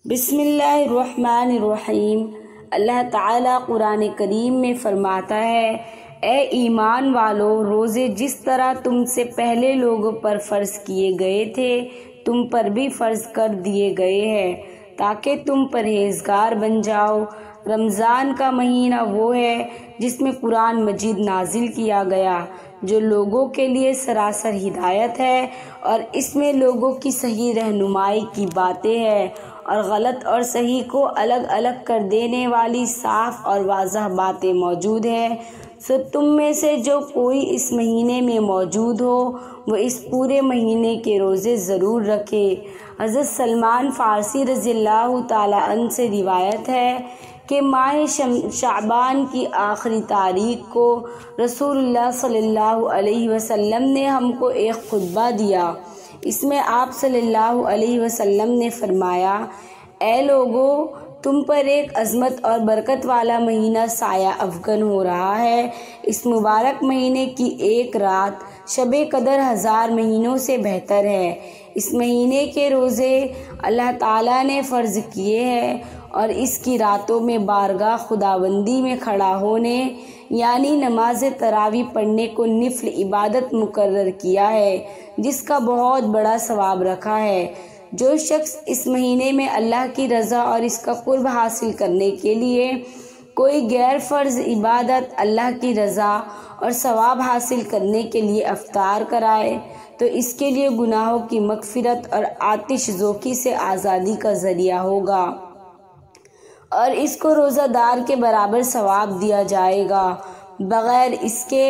بسم اللہ الرحمن الرحیم۔ اللہ تعالیٰ قرآن کریم میں فرماتا ہے، اے ایمان والو، روزے جس طرح تم سے پہلے لوگوں پر فرض کیے گئے تھے تم پر بھی فرض کر دیے گئے ہیں تاکہ تم پرہیزگار بن جاؤ۔ رمضان کا مہینہ وہ ہے جس میں قرآن مجید نازل کیا گیا، جو لوگوں کے لیے سراسر ہدایت ہے، اور اس میں لوگوں کی صحیح رہنمائی کی باتیں ہیں اور غلط اور صحیح کو الگ الگ کر دینے والی صاف اور واضح باتیں موجود ہیں۔ سو تم میں سے جو کوئی اس مہینے میں موجود ہو وہ اس پورے مہینے کے روزے ضرور رکھے۔ حضرت سلمان فارسی رضی اللہ تعالیٰ عنہ سے روایت ہے کہ ماہ شعبان کی آخری تاریخ کو رسول اللہ صلی اللہ علیہ وسلم نے ہم کو ایک خطبہ دیا۔ اس میں آپ صلی اللہ علیہ وسلم نے فرمایا، اے لوگو، تم پر ایک عظمت اور برکت والا مہینہ سایہ افغن ہو رہا ہے۔ اس مبارک مہینے کی ایک رات شب قدر 1000 مہینوں سے بہتر ہے۔ اس مہینے کے روزے اللہ تعالیٰ نے فرض کیے ہیں اور اس کی راتوں میں بارگاہ خداوندی میں کھڑا ہونے یعنی نماز تراویح پڑھنے کو نفل عبادت مقرر کیا ہے، جس کا بہت بڑا ثواب رکھا ہے۔ جو شخص اس مہینے میں اللہ کی رضا اور اس کا قرب حاصل کرنے کے لیے کوئی غیر فرض عبادت اللہ کی رضا اور ثواب حاصل کرنے کے لیے افطار کرائے تو اس کے لیے گناہوں کی مغفرت اور آتش ذوقی سے آزادی کا ذریعہ ہوگا، اور اس کو روزہ دار کے برابر ثواب دیا جائے گا، بغیر اس کے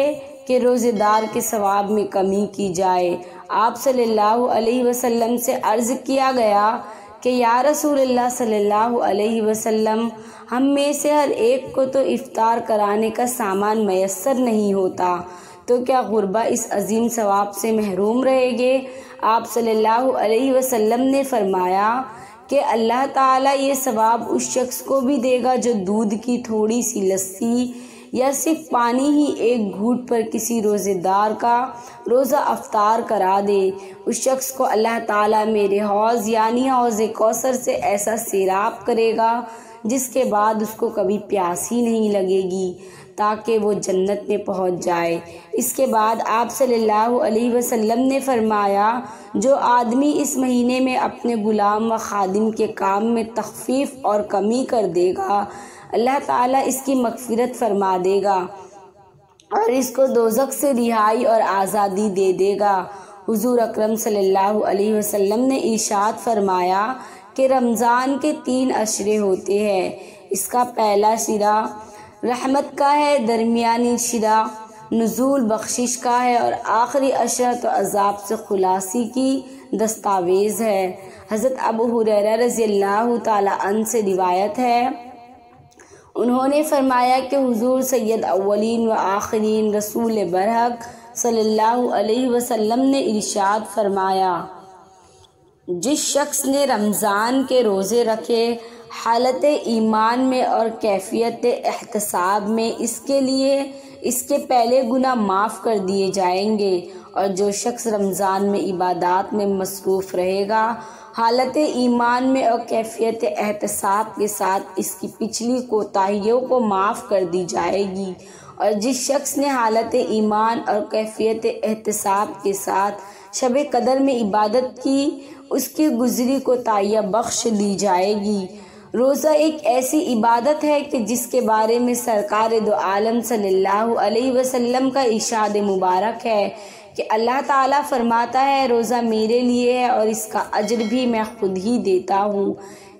کہ روزے دار کے ثواب میں کمی کی جائے۔ آپ صلی اللہ علیہ وسلم سے عرض کیا گیا کہ یا رسول اللہ صلی اللہ علیہ وسلم، ہم میں سے ہر ایک کو تو افطار کرانے کا سامان میسر نہیں ہوتا، تو کیا غربا اس عظیم ثواب سے محروم رہے گے؟ آپ صلی اللہ علیہ وسلم نے فرمایا کہ اللہ تعالیٰ یہ ثواب اس شخص کو بھی دے گا جو دودھ کی تھوڑی سی لسی یا صرف پانی ہی ایک گھونٹ پر کسی روزے دار کا روزہ افطار کرا دے۔ اس شخص کو اللہ تعالیٰ میرے حوض یعنی حوض کوثر سے ایسا سیراب کرے گا جس کے بعد اس کو کبھی پیاس ہی نہیں لگے گی تاکہ وہ جنت میں پہنچ جائے۔ اس کے بعد آپ صلی اللہ علیہ وسلم نے فرمایا، جو آدمی اس مہینے میں اپنے غلام و خادم کے کام میں تخفیف اور کمی کر دے گا، اللہ تعالیٰ اس کی مغفرت فرما دے گا اور اس کو دوزخ سے رہائی اور آزادی دے دے گا۔ حضور اکرم صلی اللہ علیہ وسلم نے ارشاد فرمایا کہ رمضان کے 3 عشرے ہوتے ہیں۔ اس کا پہلا شرا رحمت کا ہے، درمیانی شرا نزول بخشش کا ہے اور آخری عشرہ تو عذاب سے خلاصی کی دستاویز ہے۔ حضرت ابو ہریرہ رضی اللہ تعالیٰ عنہ سے روایت ہے، انہوں نے فرمایا کہ حضور سید اولین و آخرین رسول برحق صلی اللہ علیہ وسلم نے ارشاد فرمایا، جس شخص نے رمضان کے روزے رکھے حالت ایمان میں اور کیفیت احتساب میں، اس کے لیے اس کے پہلے گناہ معاف کر دیے جائیں گے، اور جو شخص رمضان میں عبادات میں مصروف رہے گا حالت ایمان میں اور کیفیت احتساب کے ساتھ، اس کی پچھلی کوتاہیوں کو معاف کر دی جائے گی، اور جس شخص نے حالت ایمان اور کیفیت احتساب کے ساتھ شب قدر میں عبادت کی، اس کی گزری کوتاہیاں بخش دی جائے گی۔ روزہ ایک ایسی عبادت ہے کہ جس کے بارے میں سرکار دو عالم صلی اللہ علیہ وسلم کا ارشاد مبارک ہے کہ اللہ تعالیٰ فرماتا ہے، روزہ میرے لیے ہے اور اس کا اجر بھی میں خود ہی دیتا ہوں۔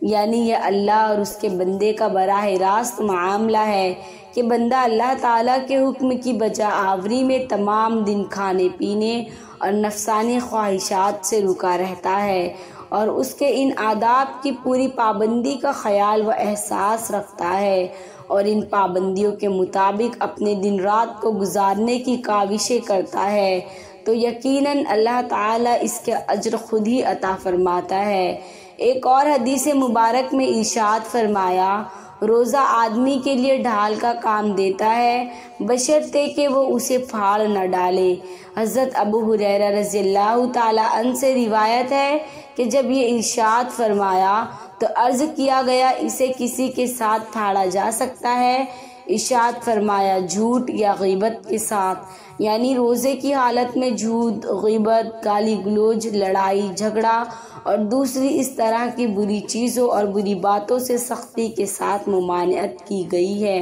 یعنی یہ اللہ اور اس کے بندے کا براہ راست معاملہ ہے کہ بندہ اللہ تعالیٰ کے حکم کی بجا آوری میں تمام دن کھانے پینے اور نفسانی خواہشات سے رکا رہتا ہے اور اس کے ان آداب کی پوری پابندی کا خیال و احساس رکھتا ہے اور ان پابندیوں کے مطابق اپنے دن رات کو گزارنے کی کاوشیں کرتا ہے، تو یقیناً اللہ تعالیٰ اس کے اجر خود ہی عطا فرماتا ہے۔ ایک اور حدیث مبارک میں ارشاد فرمایا، روزہ آدمی کے لیے ڈھال کا کام دیتا ہے بشرطے کہ وہ اسے پھاڑ نہ ڈالے۔ حضرت ابو ہریرہ رضی اللہ تعالیٰ عنہ سے روایت ہے کہ جب یہ ارشاد فرمایا تو عرض کیا گیا اسے کسی کے ساتھ پھاڑا جا سکتا ہے؟ ارشاد فرمایا جھوٹ یا غیبت کے ساتھ، یعنی روزے کی حالت میں جھوٹ، غیبت، گالی گلوچ، لڑائی جھگڑا اور دوسری اس طرح کی بری چیزوں اور بری باتوں سے سختی کے ساتھ ممانعت کی گئی ہے۔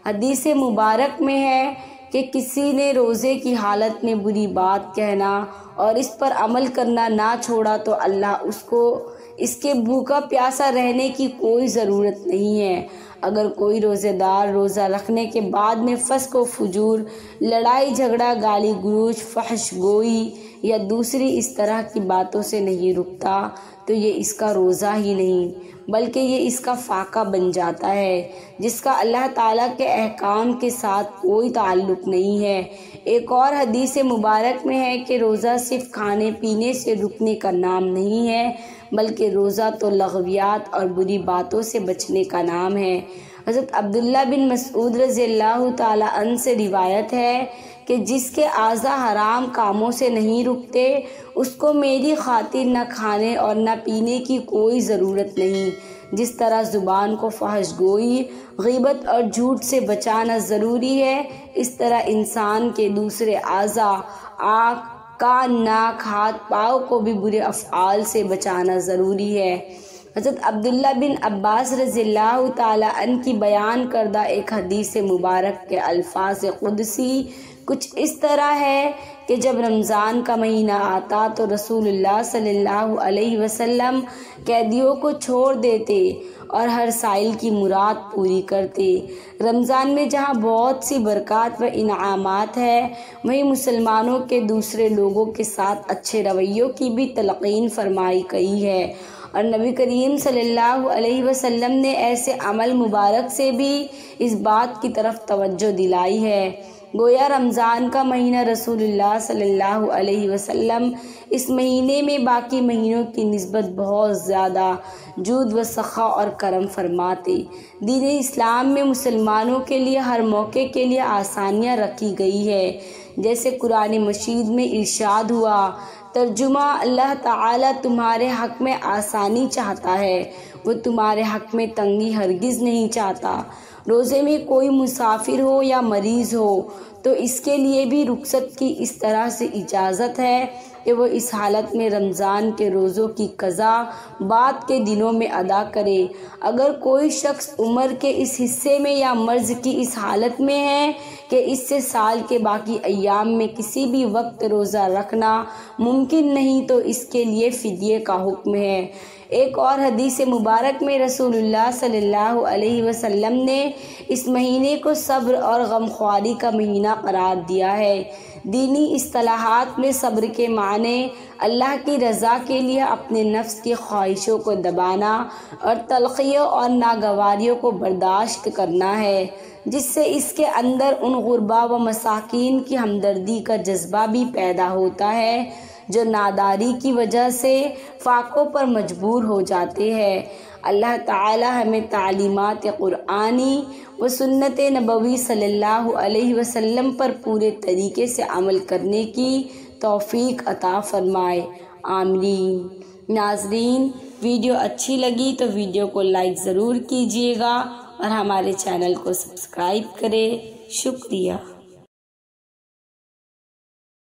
حدیث مبارک میں ہے کہ کسی نے روزے کی حالت میں بری بات کہنا اور اس پر عمل کرنا نہ چھوڑا تو اللہ اس کو اس کے بھوکا پیاسا رہنے کی کوئی ضرورت نہیں ہے۔ اگر کوئی روزے دار روزہ رکھنے کے بعد میں فسق و فجور، لڑائی جھگڑا، گالی گلوچ، فحش گوئی یا دوسری اس طرح کی باتوں سے نہیں رکتا تو یہ اس کا روزہ ہی نہیں بلکہ یہ اس کا فاقہ بن جاتا ہے، جس کا اللہ تعالیٰ کے احکام کے ساتھ کوئی تعلق نہیں ہے۔ ایک اور حدیث مبارک میں ہے کہ روزہ صرف کھانے پینے سے رکنے کا نام نہیں ہے بلکہ روزہ تو لغویات اور بری باتوں سے بچنے کا نام ہے۔ حضرت عبداللہ بن مسعود رضی اللہ تعالیٰ عنہ سے روایت ہے کہ جس کے اعضاء حرام کاموں سے نہیں رکتے اس کو میری خاطر نہ کھانے اور نہ پینے کی کوئی ضرورت نہیں۔ جس طرح زبان کو فحش گوئی، غیبت اور جھوٹ سے بچانا ضروری ہے، اس طرح انسان کے دوسرے اعضاء آنکھ، کان، ناک، ہاتھ، پاؤں کو بھی برے افعال سے بچانا ضروری ہے۔ حضرت عبداللہ بن عباس رضی اللہ تعالیٰ عنہ کی بیان کردہ ایک حدیث مبارک کے الفاظ قدسی کچھ اس طرح ہے کہ جب رمضان کا مہینہ آتا تو رسول اللہ صلی اللہ علیہ وسلم قیدیوں کو چھوڑ دیتے اور ہر سائل کی مراد پوری کرتے۔ رمضان میں جہاں بہت سی برکات و انعامات ہے وہیں مسلمانوں کے دوسرے لوگوں کے ساتھ اچھے رویوں کی بھی تلقین فرمائی گئی ہے، اور نبی کریم صلی اللہ علیہ وسلم نے ایسے عمل مبارک سے بھی اس بات کی طرف توجہ دلائی ہے۔ گویا رمضان کا مہینہ رسول اللہ صلی اللہ علیہ وسلم اس مہینے میں باقی مہینوں کی نسبت بہت زیادہ جود و سخا اور کرم فرماتے۔ دین اسلام میں مسلمانوں کے لیے ہر موقع کے لیے آسانیاں رکھی گئی ہے، جیسے قرآن مجید میں ارشاد ہوا، ترجمہ: اللہ تعالیٰ تمہارے حق میں آسانی چاہتا ہے، وہ تمہارے حق میں تنگی ہرگز نہیں چاہتا۔ روزے میں کوئی مسافر ہو یا مریض ہو تو اس کے لیے بھی رخصت کی اس طرح سے اجازت ہے کہ وہ اس حالت میں رمضان کے روزوں کی قضا بعد کے دنوں میں ادا کرے۔ اگر کوئی شخص عمر کے اس حصے میں یا مرض کی اس حالت میں ہے کہ اس سے سال کے باقی ایام میں کسی بھی وقت روزہ رکھنا ممکن نہیں تو اس کے لیے فدیے کا حکم ہے۔ ایک اور حدیث مبارک میں رسول اللہ صلی اللہ علیہ وسلم نے اس مہینے کو صبر اور غمخواری کا مہینہ قرار دیا ہے۔ دینی اصطلاحات میں صبر کے معنی اللہ کی رضا کے لیے اپنے نفس کی خواہشوں کو دبانا اور تلخیوں اور ناگواریوں کو برداشت کرنا ہے، جس سے اس کے اندر ان غربا و مساکین کی ہمدردی کا جذبہ بھی پیدا ہوتا ہے جو ناداری کی وجہ سے فاقوں پر مجبور ہو جاتے ہیں۔ اللہ تعالی ہمیں تعلیمات قرآنی و سنت نبوی صلی اللہ علیہ وسلم پر پورے طریقے سے عمل کرنے کی توفیق عطا فرمائے، آمین۔ ناظرین، ویڈیو اچھی لگی تو ویڈیو کو لائک ضرور کیجیے گا اور ہمارے چینل کو سبسکرائب کریں۔ شکریہ۔